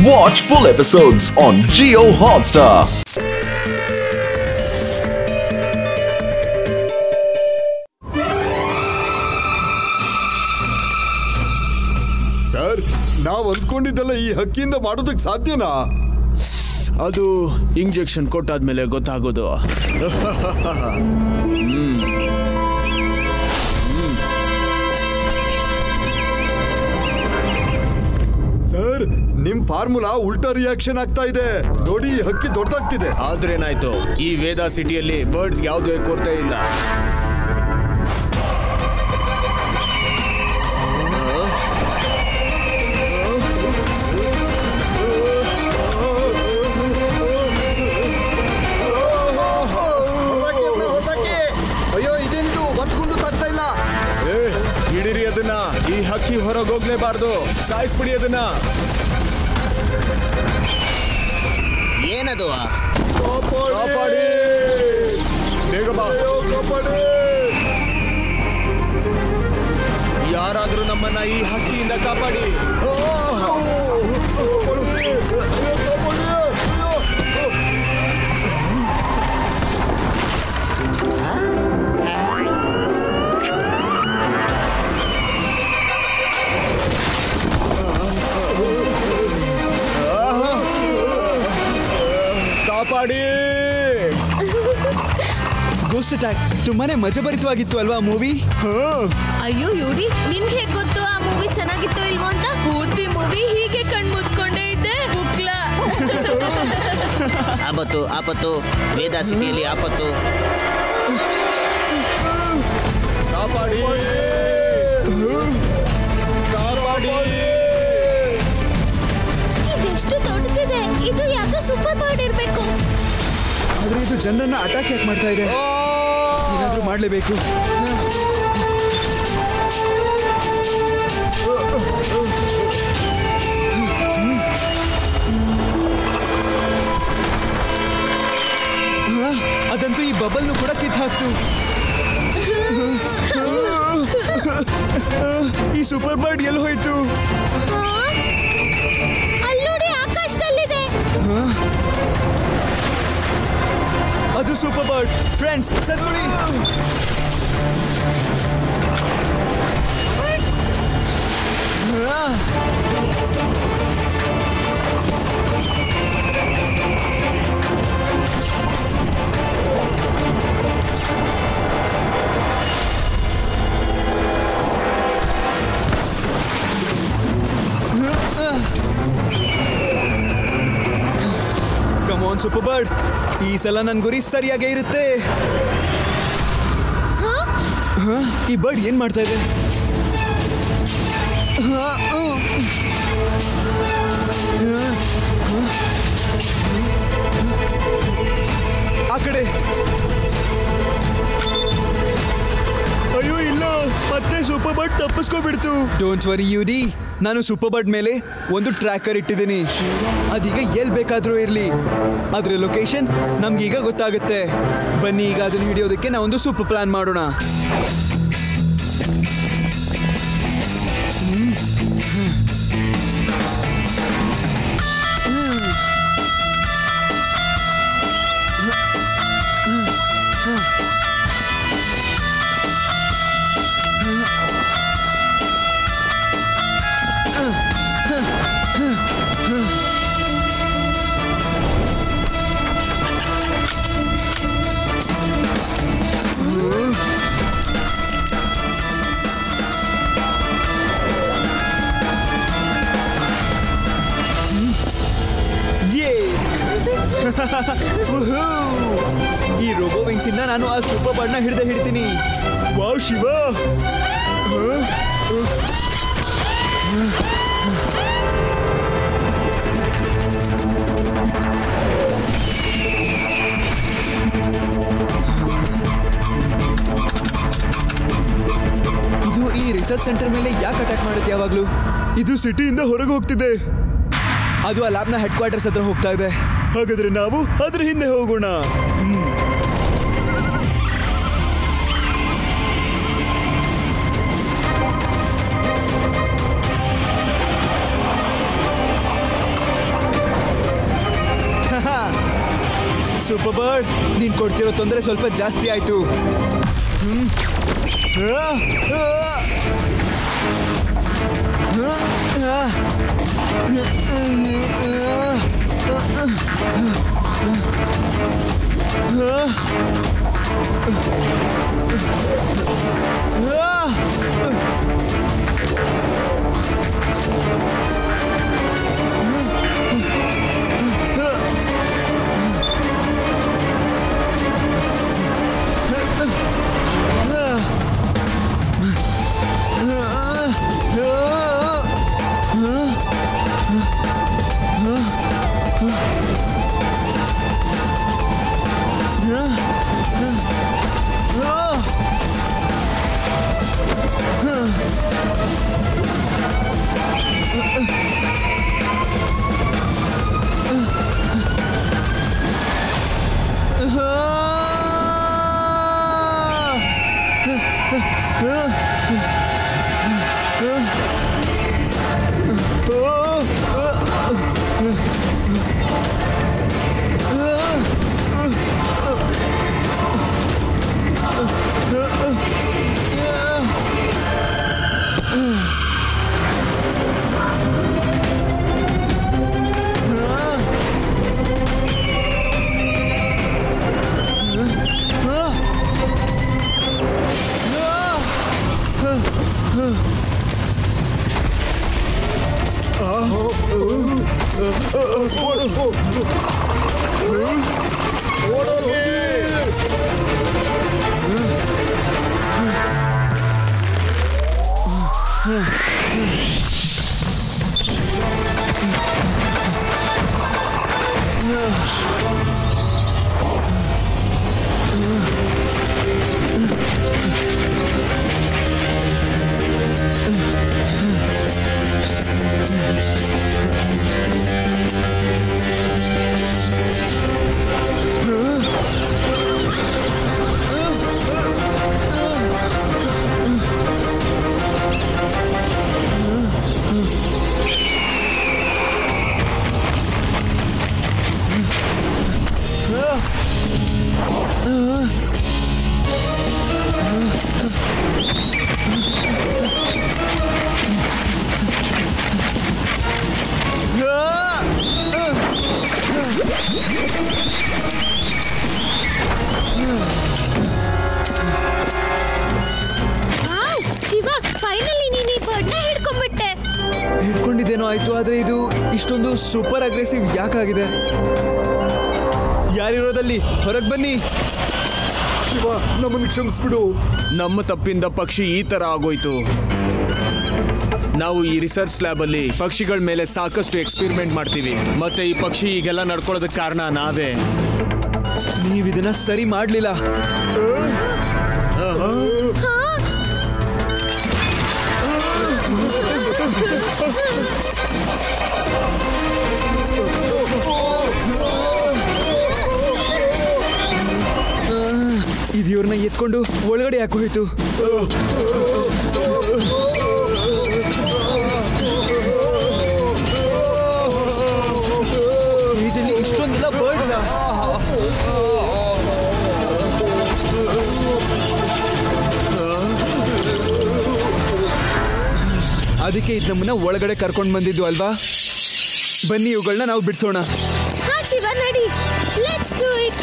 Watch full episodes on Jio Hotstar. Sir, ನಾವು ಅಂದ್ಕೊಂಡಿದ್ದೆಲ್ಲ ಈ ಹಕ್ಕಿಯಿಂದ ಮಾಡೋದಕ್ಕೆ ಸಾಧ್ಯನಾ? ಅದು ಇಂಜೆಕ್ಷನ್ ಕೊಟ್ಟಾದ್ಮೇಲೆ ಗೊತ್ತಾಗೋದು. ಸರ್, ನಿಮ್ ಫಾರ್ಮುಲಾ ಉಲ್ಟಾ ರಿಯಾಕ್ಷನ್ ಆಗ್ತಾ ಇದೆ ನೋಡಿ. ಈ ಹಕ್ಕಿ ದೊಡ್ಡದಾಗ್ತಿದೆ. ಆದ್ರೇನಾಯ್ತು, ಈ ವೇದಾ ಸಿಟಿಯಲ್ಲಿ ಬರ್ಡ್ಸ್ ಯಾವುದೇ ಕೊರತೆ ಇಲ್ಲ. ಅಯ್ಯೋ, ಇದೇನಿದು ಒತ್ಕೊಂಡು ತಗ್ತಾ ಇಲ್ಲ. ಹಿಡಿರಿ ಅದನ್ನ. ಈ ಹಕ್ಕಿ ಹೊರಗೆ ಹೋಗ್ಲೇಬಾರ್ದು. ಸಾಯಿಸ್ಬಿಡಿ ಅದನ್ನ. ಏನದು? ಕಾಪಾಡಿ, ಬೇಗ ಬಾ. ಯಾರಾದ್ರೂ ನಮ್ಮನ್ನ ಈ ಹಕ್ಕಿಯಿಂದ ಕಾಪಾಡಿ. ಕಾಪಾಡಿ. ಗೋಸ್ಟ್ ಅಟ್ಯಾಕ್ ತುಂಬಾನೇ ಮಜಭರಿತವಾಗಿತ್ತು ಅಲ್ವಾ ಮೂವಿ? ಅಯ್ಯೋ ಯೂರಿ, ನಿನ್ಗೆ ಹೇಗ್ ಗೊತ್ತು ಆ ಮೂವಿ ಚೆನ್ನಾಗಿತ್ತು ಇಲ್ವೋ ಅಂತ? ಪೂರ್ತಿ ಮೂವಿ ಹೀಗೆ ಕಣ್ ಮುಚ್ಕೊಂಡೇ ಇದ್ದೆ. ಬುಕ್ಲ ಆಪತ್ತು ಆಪತ್ತು, ವೇದಾ ಸಿಟಿಯಲ್ಲಿ ಆಪತ್ತು. ಕಾಪಾಡಿ, ಕಾಪಾಡಿ. ಇದೆಷ್ಟು ದೊಡ್ಡದಿದೆ. ಇದು ಯಾವ್ದೋ ಸೂಪರ್ ಬರ್ಡ್ ಇರ್ಬೇಕು. ಆದ್ರೆ ಇದು ಜನರನ್ನ ಅಟ್ಯಾಕ್ ಯಾಕೆ ಮಾಡ್ತಾ ಇದೆ? ಏನಾದ್ರೂ ಮಾಡ್ಲೇಬೇಕು. ಅದಂತೂ ಈ ಬಬಲ್ನು ಕೂಡ ಕಿತ್ ಹಾಕ್ತು. ಈ ಸೂಪರ್ ಬರ್ಡ್ ಎಲ್ಲಿ ಹೋಯ್ತು? ಅಲ್ಲೋಡಿ, ಆಕಾಶದಲ್ಲಿದೆ. ಅದು ಸೂಪರ್ ಬರ್ಡ್. ಫ್ರೆಂಡ್ಸ್, ಸರ್ ನೋಡಿ. ಕಮ್ ಆನ್ ಸೂಪರ್ ಬರ್ಡ್, ಈ ಸಲ ನನ್ ಗುರಿ ಸರಿಯಾಗೇ ಇರುತ್ತೆ. ಈ ಬರ್ಡ್ ಏನ್ ಮಾಡ್ತಾ ಇದೆ? ಆ ಕಡೆ. ಅಯ್ಯೋ ಇಲ್ಲ, ಮತ್ತೆ ಸೂಪರ್ ಬರ್ಡ್ ತಪ್ಪಿಸ್ಕೊಬಿಡ್ತು. ಡೋಂಟ್ ವರಿ ಯೂಡಿ, ನಾನು ಸೂಪರ್ ಬರ್ಡ್ ಮೇಲೆ ಒಂದು ಟ್ರ್ಯಾಕರ್ ಇಟ್ಟಿದ್ದೀನಿ. ಅದೀಗ ಎಲ್ಲಿ ಬೇಕಾದ್ರೂ ಇರಲಿ, ಅದ್ರ ಲೊಕೇಶನ್ ನಮ್ಗೀಗ ಗೊತ್ತಾಗುತ್ತೆ. ಬನ್ನಿ, ಈಗ ಅದನ್ನ ಹಿಡಿಯೋದಕ್ಕೆ ನಾವೊಂದು ಸೂಪರ್ ಪ್ಲಾನ್ ಮಾಡೋಣ. ಈ ರೋಬೋ ವಿಂಗ್ಸ್ ಇಂದ ನಾನು ಆ ಸೂಪರ್ ಬರ್ಡ್ ನ ಹಿಡ್ತೀನಿ. ವಾವ್ ಶಿವ, ಇದು ಈ ರಿಸರ್ಚ್ ಸೆಂಟರ್ ಮೇಲೆ ಯಾಕೆ ಅಟ್ಯಾಕ್ ಮಾಡುತ್ತೆ ಯಾವಾಗ್ಲೂ? ಇದು ಸಿಟಿಯಿಂದ ಹೊರಗೆ ಹೋಗ್ತಿದೆ. ಅದು ಆ ಲ್ಯಾಬ್ನ ಹೆಡ್ ಕ್ವಾರ್ಟರ್ಸ್ ಹತ್ರ ಹೋಗ್ತಾ ಇದೆ. ಹಾಗಾದ್ರೆ ನಾವು ಅದ್ರ ಹಿಂದೆ ಹೋಗೋಣ. ಸೂಪರ್ ಬರ್ಡ್, ನೀನ್ ಕೊಡ್ತಿರೋ ತೊಂದರೆ ಸ್ವಲ್ಪ ಜಾಸ್ತಿ ಆಯ್ತು. ಶಿವ, ಫೈನಲಿ ನೀನು ಈ ಬರ್ಡ್ನ ಹಿಡ್ಕೊಂಡ್ಬಿಟ್ಟೆ. ಹಿಡ್ಕೊಂಡಿದ್ದೇನೋ ಆಯ್ತು, ಆದ್ರೆ ಇದು ಇಷ್ಟೊಂದು ಸೂಪರ್ ಅಗ್ರೆಸಿವ್ ಯಾಕಾಗಿದೆ? ಯಾರಿರೋದಲ್ಲಿ ಹೊರಗೆ ಬನ್ನಿ. ಶಿವ, ನಮ್ಮನ್ನು ಕ್ಷಮಿಸ್ಬಿಡು. ನಮ್ಮ ತಪ್ಪಿಂದ ಪಕ್ಷಿ ಈ ತರ ಆಗೋಯ್ತು. ನಾವು ಈ ರಿಸರ್ಚ್ ಲ್ಯಾಬ್ ಅಲ್ಲಿ ಪಕ್ಷಿಗಳ ಮೇಲೆ ಸಾಕಷ್ಟು ಎಕ್ಸ್ಪೆರಿಮೆಂಟ್ ಮಾಡ್ತೀವಿ, ಮತ್ತೆ ಈ ಪಕ್ಷಿ ಈಗೆಲ್ಲ ನಡ್ಕೊಳ್ಳೋದಕ್ಕೆ ಕಾರಣ ನಾವೇ. ನೀವಿದನ್ನ ಸರಿ ಮಾಡ್ಲಿಲ್ಲ. ಇದು ಇವ್ರನ್ನ ಎತ್ಕೊಂಡು ಒಳಗಡೆ ಯಾಕೆ ಹೋಯ್ತು? ಈಜಲ್ಲಿ ಇಷ್ಟೊಂದೆಲ್ಲ ಬರ್ಡ್ಸ್. ಅದಕ್ಕೆ ಇದು ನಮ್ಮನ್ನ ಒಳಗಡೆ ಕರ್ಕೊಂಡು ಬಂದಿದ್ದು ಅಲ್ವಾ? ಬನ್ನಿ, ಇವುಗಳನ್ನ ನಾವು ಬಿಡಿಸೋಣ. ಹಾ ಶಿವ, ನಡಿ, ಲೆಟ್ಸ್ ಡೂ ಇಟ್.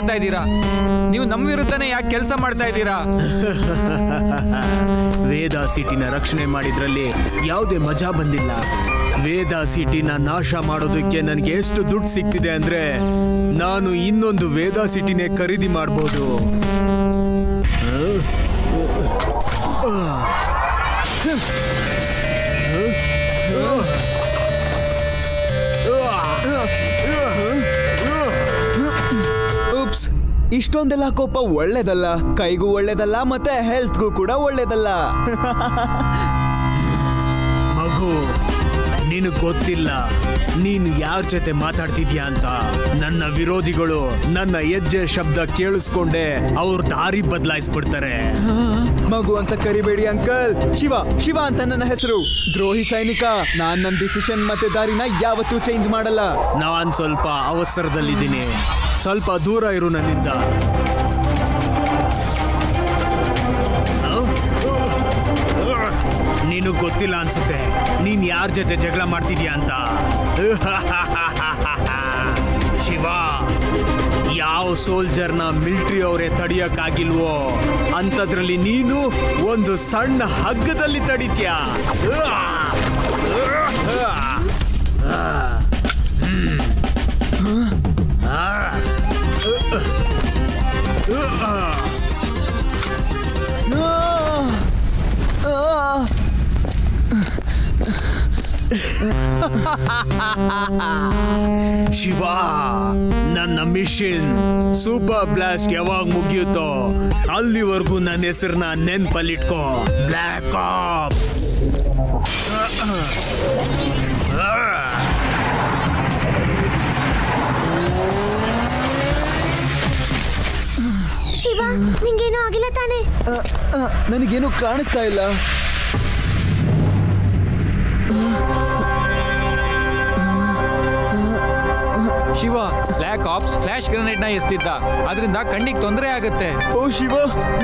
ಮಾಡ್ತಾ ಇದ್ದೀರಾ? ನೀವು ನಮ್ಮ ವಿರುದ್ಧನೇ ಯಾಕೆ ಕೆಲಸ ಮಾಡ್ತಾ ಇದ್ದೀರಾ? ವೇದ ಸಿಟಿನ ರಕ್ಷಣೆ ಮಾಡಿದ್ರಲ್ಲಿ ಯಾವುದೇ ಮಜಾ ಬಂದಿಲ್ಲ. ವೇದ ಸಿಟಿನ ನಾಶ ಮಾಡೋದಕ್ಕೆ ನನಗೆ ಎಷ್ಟು ದುಡ್ಡು ಸಿಗ್ತಿದೆ ಅಂದ್ರೆ ನಾನು ಇನ್ನೊಂದು ವೇದ ಸಿಟಿನೇ ಖರೀದಿ ಮಾಡ್ಬೋದು. ಉಪ್ಸ್, ಇಷ್ಟೊಂದೆಲ್ಲ ಕೋಪ ಒಳ್ಳೇದಲ್ಲ, ಕೈಗೂ ಒಳ್ಳೇದಲ್ಲ ಮತ್ತೆ ಹೆಲ್ತ್ಗೂ ಕೂಡ ಒಳ್ಳೇದಲ್ಲ. ಮಗು, ನಿನಗ್ ಗೊತ್ತಿಲ್ಲ ನೀನು ಯಾರ ಜೊತೆ ಮಾತಾಡ್ತಿದ್ಯಾ ಅಂತ. ನನ್ನ ವಿರೋಧಿಗಳು ನನ್ನ ಹೆಜ್ಜೆ ಶಬ್ದ ಕೇಳಿಸ್ಕೊಂಡೆ ಅವ್ರ ದಾರಿ ಬದಲಾಯಿಸ್ಬಿಡ್ತಾರೆ. ಮಗು ಅಂತ ಕರಿಬೇಡಿ ಅಂಕಲ್, ಶಿವ ಶಿವ ಅಂತ ನನ್ನ ಹೆಸರು. ದ್ರೋಹಿ ಸೈನಿಕ. ನಾನ್ ನನ್ನ ಡಿಸಿಷನ್ ಮತ್ತೆ ದಾರಿನ ಯಾವತ್ತೂ ಚೇಂಜ್ ಮಾಡಲ್ಲ. ನಾನ್ ಸ್ವಲ್ಪ ಅವಸರದಲ್ಲಿದ್ದೀನಿ, ಸ್ವಲ್ಪ ದೂರ ಇರು ನನ್ನಿಂದ. ನೀನು ಗೊತ್ತಿಲ್ಲ ಅನ್ಸುತ್ತೆ ನೀನ್ ಯಾರ ಜೊತೆ ಜಗಳ ಮಾಡ್ತಿದ್ಯಾ ಅಂತ. ಶಿವ, ಯಾವ ಸೋಲ್ಜರ್ನ ಮಿಲಿಟರಿ ಅವರೇ ತಡಿಯಕ್ಕಾಗಿಲ್ವೋ ಅಂತದ್ರಲ್ಲಿ ನೀನು ಒಂದು ಸಣ್ಣ ಹಗ್ಗದಲ್ಲಿ ತಡಿತ್ಯಾ. ಶಿವ, ನನ್ನ ಮಿಷನ್ ಸೂಪರ್ ಬ್ಲಾಸ್ಟ್ ಯಾವಾಗ ಮುಗಿಯುತ್ತೋ ಅಲ್ಲಿವರೆಗೂ ನನ್ನ ಹೆಸರನ್ನ ನೆನ್ಪಲ್ಲಿಟ್ಕೋ. Black ops. ಶಿವ, ನಿಂಗೇನೂ ಆಗಿಲ್ಲ ತಾನೆ? ನನಗೇನು ಕಾಣಿಸ್ತಾ ಇಲ್ಲ. Shiva, black ops flash grenade ನ ಎಸ್ತಿದ್ದ, ಅದರಿಂದ ಕಣ್ಣಿಗೆ ತೊಂದರೆ ಆಗುತ್ತೆ. ಓ ಶಿವ,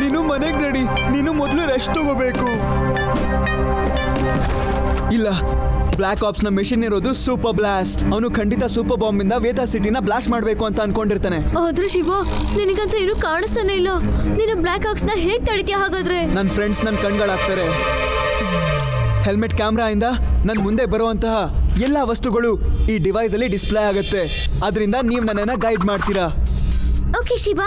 ನೀನು ಮನೆಗೆ ನಡಿ. ನೀನು ಮೊದಲು ರೆಸ್ಟ್ ತಗೋಬೇಕು. ಇಲ್ಲ, ಬ್ಲ್ಯಾಕ್ ಆಪ್ಸ್ ನ ಮಿಷನ್ ಇರೋದು ಸೂಪರ್ ಬ್ಲಾಸ್ಟ್. ಅವನು ಖಂಡಿತ ಸೂಪರ್ ಬಾಂಬ್ ಇಂದ ವೇದ ಸಿಟಿನ ಬ್ಲಾಸ್ಟ್ ಮಾಡ್ಬೇಕು ಅಂತ ಅನ್ಕೊಂಡಿರ್ತಾನೆ. ಆದ್ರೆ ಶಿವ, ನಿನಗಂತೂ ಏನು ಕಾಣಿಸ್ತಾನೆ ಇಲ್ಲ. ನೀನು ಬ್ಲ್ಯಾಕ್ ಆಪ್ಸ್ ನ ಹೇಗ್ ತಡಿತೀಯ ಹಾಗಾದ್ರೆ? ನನ್ನ ಫ್ರೆಂಡ್ಸ್ ನನ್ನ ಕಣ್ಗಳಾಗ್ತಾರೆ. ಹೆಲ್ಮೆಟ್ ಕ್ಯಾಮ್ರಾ ಇಂದ ನನ್ ಮುಂದೆ ಬರುವಂತಹ ಎಲ್ಲಾ ವಸ್ತುಗಳು ಈ ಡಿವೈಸ್ ಅಲ್ಲಿ ಡಿಸ್ಪ್ಲೇ ಆಗುತ್ತೆ. ಅದರಿಂದ ನೀವು ನನ್ನನ್ನ ಗೈಡ್ ಮಾಡ್ತೀರಾ. ಓಕೆ ಶಿವ.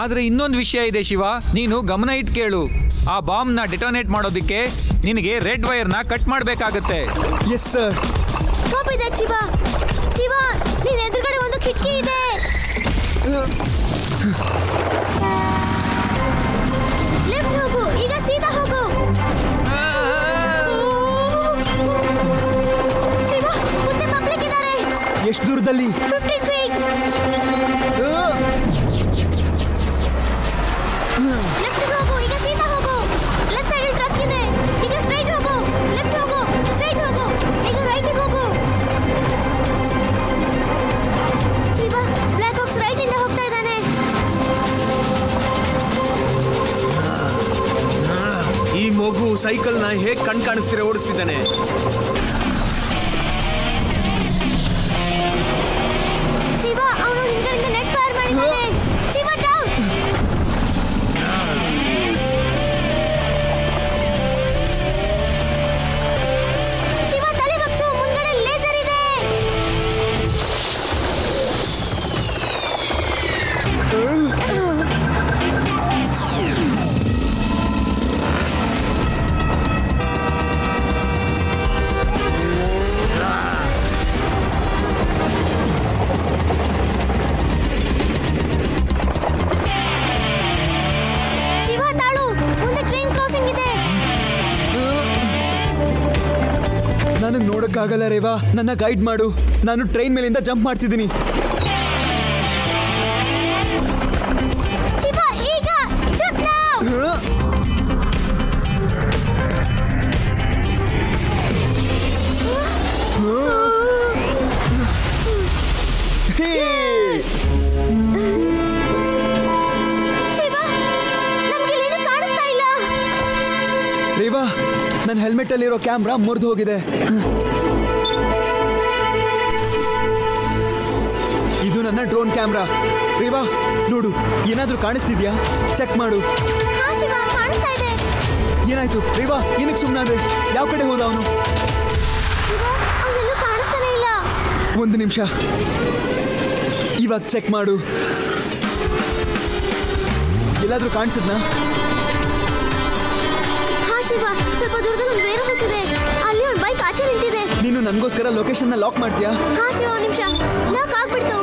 ಆದ್ರೆ ಇನ್ನೊಂದು ವಿಷಯ ಇದೆ ಶಿವ, ನೀನು ಗಮನ ಇಟ್ಟು ಕೇಳು. ಆ ಬಾಂಬ್ ನ ಡಿಟೋನೇಟ್ ಮಾಡೋದಕ್ಕೆ ನಿನಗೆ ರೆಡ್ ವೈರ್ ನ ಕಟ್ ಮಾಡಬೇಕಾಗುತ್ತೆ. Yes sir. Copy that Shiva. Shiva, ನಿನ್ನ ಎದುರುಗಡೆ ಒಂದು ಕಿಟಕಿ ಇದೆ. ಲೆಫ್ಟ್ ಹೋಗು, ಈಗ ಸೀದಾ ಹೋಗು. ಶಿವ, ಮುಂದೆ ಪಬ್ಲಿಕ್ ಇದ್ದಾರೆ. ಎಷ್ಟು ದೂರದಲ್ಲಿ? 15 feet. ಲೆಫ್ಟ್ ಹೋಗು, ಈಗ ಸೀದಾ ಹೋಗು. ಲೆಫ್ಟ್ ಸೈಡ್ ಟ್ರಕ್ ಇದೆ. ಈಗ ಸ್ಟ್ರೈಟ್ ಹೋಗು. ಲೆಫ್ಟ್ ಹೋಗು, ಸ್ಟ್ರೈಟ್ ಹೋಗು. ಈಗ ರೈಟ್ ಹೋಗು. ಶಿವ, ಬ್ಲ್ಯಾಕ್ ಆಪ್ಸ್ ರೈಟ್ ಇಂದ ಹೋಗ್ತಾ ಇದ್ದಾನೆ. ಈ ಮಗು ಸೈಕಲ್ ನ ಹೇಗ್ ಕಾಣಿಸ್ತಿರ ಓಡಿಸ್ತಿದ್ದಾನೆ. ಶಿವ, ಅವನು ಹಿಂದ್ಗಡೆಯಿಂದ ನೆಟ್ ಫೈರ್ ಮಾಡಿದ್ದಾನೆ. ಶಿವ, ಡೌನ್. ಶಿವ, ತಲೆ ಬಗ್ಸು, ಮುಂದ್ಗಡೆ ಲೇಸರ್ ಇದೆ. ಶಿವ, ತಾಳು, ಮುಂದೆ ಟ್ರೈನ್ ಕ್ರಾಸಿಂಗ್ ಇದೆ. ನನಗೆ ನೋಡಕ್ಕಾಗಲ್ಲ ರೇವಾ, ನನ್ನ ಗೈಡ್ ಮಾಡು. ನಾನು ಟ್ರೈನ್ ಮೇಲಿಂದ ಜಂಪ್ ಮಾಡ್ತಿದ್ದೀನಿ. ಶಿವ, ಈಗ ಜಂಪ್ ನೌ. ಶಿವ, ನಮ್ಗೆ ಇಲ್ಲೇನು ಕಾಣಿಸ್ತಾ ಇಲ್ಲ. ರೇವಾ, ನನ್ನ ಹೆಲ್ಮೆಟ್ ಅಲ್ಲಿರೋ ಕ್ಯಾಮ್ರಾ ಮುರಿದು ಹೋಗಿದೆ. ಇದು ನನ್ನ ಡ್ರೋನ್ ಕ್ಯಾಮ್ರಾ. ರೇವಾ ನೋಡು, ಏನಾದ್ರೂ ಕಾಣಿಸ್ತಿದ್ಯಾ? ಚೆಕ್ ಮಾಡು. ಹಾ ಶಿವ, ಕಾಣಿಸ್ತಾ ಇದೆ. ಏನಾಯ್ತು ರೇವಾ? ಏನಕ್ಕೆ ಸುಮ್ಮನಾದ್ರೆ? ಯಾವ ಕಡೆ ಹೋದ ಅವನು? ಶಿವ, ಅವನೆಲ್ಲೂ ಕಾಣಿಸ್ತಾನೆ ಇಲ್ಲ. ಒಂದು ನಿಮಿಷ, ಇವಾಗ ಚೆಕ್ ಮಾಡು. ಎಲ್ಲಾದ್ರೂ ಕಾಣಿಸಿದ್ನಾ? ಹಾ ಶಿವ, ಸ್ವಲ್ಪ ದೂರದಲ್ಲಿ ಒಂದು ವೇರ್ ಹೌಸ್ ಇದೆ. ಅಲ್ಲಿ ಒಂದು ಬೈಕ್ ಆಚೆ ನಿಂತಿದೆ. ನೀನು ನನಗೋಸ್ಕರ ಲೊಕೇಶನ್ ನ ಲಾಕ್ ಮಾಡ್ತೀಯಾ? ಹಾ ಶಿವ, ಒಂದು ನಿಮಿಷ. ಲಾಕ್ ಆಗ್ಬಿಡ್ತು.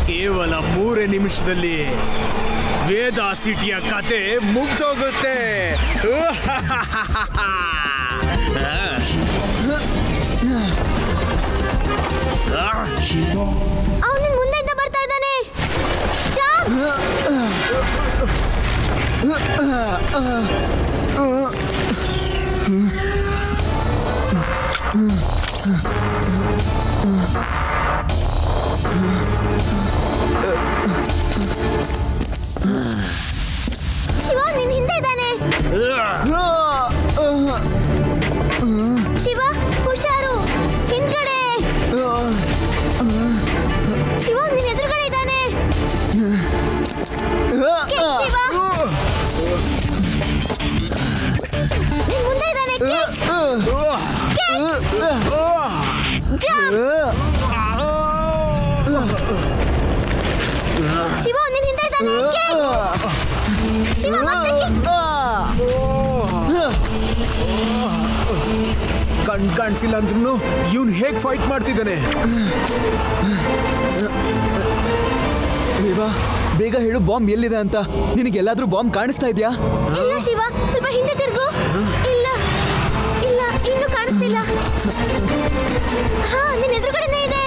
ಕೇವಲ 3 ನಿಮಿಷದಲ್ಲಿ ವೇದ ಸಿಟಿಯ ಕತೆ ಮುಗ್ದೋಗುತ್ತೆ. ಅವನು ಮುಂದೆಯಿಂದ ಬರ್ತಾ ಇದ್ದಾನೆ. ಶಿವ, ನಿನ್ ಹಿಂದೆ ಇದ್ದಾನೆ. ಶಿವ, ಹುಷಾರು, ಹಿಂದ್ಗಡೆ. ಶಿವ, ನಿನ್ ಎದುರುಗಡೆ ಇದ್ದಾನೆ. ಶಿವ, ನಿನ್ ಮುಂದೆ ಇದ್ದಾನೆ. ಶಿವ, ನಿನ್ ಹಿಂದೆ ಇದ್ದಾನೆ. ಶಿವ, ಕಣ್ ಕಾಣಿಸಿಲ್ಲ ಅಂದ್ರೂ ಇವನು ಹೇಗ್ ಫೈಟ್ ಮಾಡ್ತಿದ್ದಾನೆ. ರೇವಾ, ಬೇಗ ಹೇಳು, ಬಾಂಬ್ ಎಲ್ಲಿದೆ ಅಂತ. ನಿನಗೆಲ್ಲಾದ್ರೂ ಬಾಂಬ್ ಕಾಣಿಸ್ತಾ ಇದೆಯಾ? ಇಲ್ಲ ಶಿವ, ಸ್ವಲ್ಪ ಹಿಂದೆ ತಿರುಗು. ಇಲ್ಲ ಇಲ್ಲ, ಇನ್ನೂ ಕಾಣಿಸ್ತಿಲ್ಲ. ಹಾ, ನಿನ್ನ ಎದುರುಗಡೆನೇ ಇದೆ.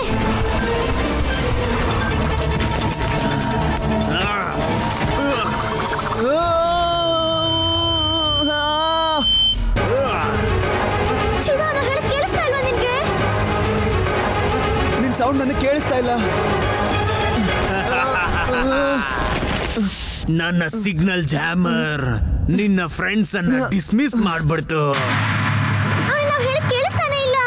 ಶಿವ, ನಾ ಹೇಳೋದು ಕೇಳಿಸ್ತಾ ಇಲ್ವಾ ನಿನ್ಗೆ? ನಿನ್ ಸೌಂಡ್ ನನಗೆ ಕೇಳಿಸ್ತಾ ಇಲ್ಲ. ನನ್ನ ಸಿಗ್ನಲ್ ಜಾಮರ್ ನಿನ್ನ ಫ್ರೆಂಡ್ಸ್ ಅನ್ನ ಡಿಸ್ಮಿಸ್ ಮಾಡ್ಬಿಡ್ತು. ಅವ್ನಿಗೆ ನಾವು ಹೇಳೋದು ಕೇಳಿಸ್ತಾನೆ ಇಲ್ಲ.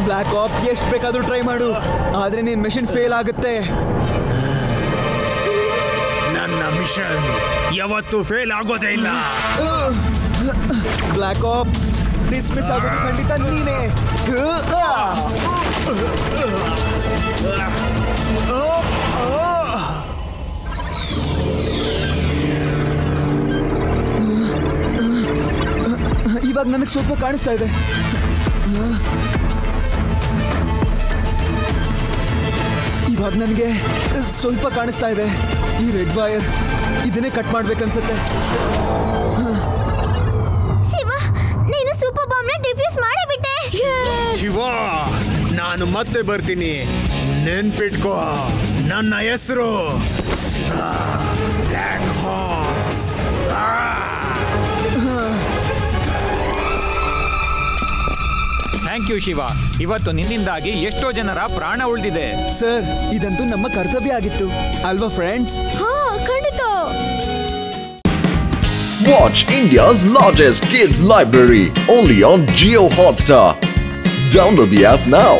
ಬ್ಲ್ಯಾಕ್ ಆಪ್ ಎಷ್ಟು ಬೇಕಾದ್ರೂ ಟ್ರೈ ಮಾಡು, ಆದ್ರೆ ನಿನ್ ಮಿಷನ್ ಫೇಲ್ ಆಗುತ್ತೆ. ನನ್ನ ಮಿಷನ್ ಯಾವತ್ತೂ ಫೇಲ್ ಆಗೋದೇ ಇಲ್ಲ. ಬ್ಲ್ಯಾಕ್ ಆಪ್ ಡಿಸ್ಮಿಸ್ ಆಗೋದು ಖಂಡಿತ ನೀನೇ. ಇವಾಗ ನನಗೆ ಸ್ವಲ್ಪ ಕಾಣಿಸ್ತಾ ಇದೆ. ಇವಾಗ ನನಗೆ ಸ್ವಲ್ಪ ಕಾಣಿಸ್ತಾ ಇದೆ. ಈ ರೆಡ್ ವೈರ್ ಇದನ್ನೇ ಕಟ್ ಮಾಡ್ಬೇಕನ್ಸುತ್ತೆ. ಶಿವ, ನೀನು ಸೂಪರ್ ಬಾಂಬ್ ನ ಡಿಫ್ಯೂಸ್ ಮಾಡೇ ಬಿಟ್ಟೆ. ಶಿವ, ನಾನು ಮತ್ತೆ ಬರ್ತೀನಿ, ನೆನ್ಪಿಟ್ಕೋ. ನನ್ನ ಹೆಸರು black hawks. Thank you Shiva. ಇವತ್ತು ನಿನ್ನಿಂದಾಗಿ ಎಷ್ಟೋ ಜನರ ಪ್ರಾಣ ಉಳಿದಿದೆ. ಸರ್, ಇದಂತೂ ನಮ್ಮ ಕರ್ತವ್ಯ ಆಗಿತ್ತು ಅಲ್ವಾ ಫ್ರೆಂಡ್ಸ್? ಹಾ, ಖಂಡಿತ. Watch India's largest kids library only on Jio Hotstar. Download the app now.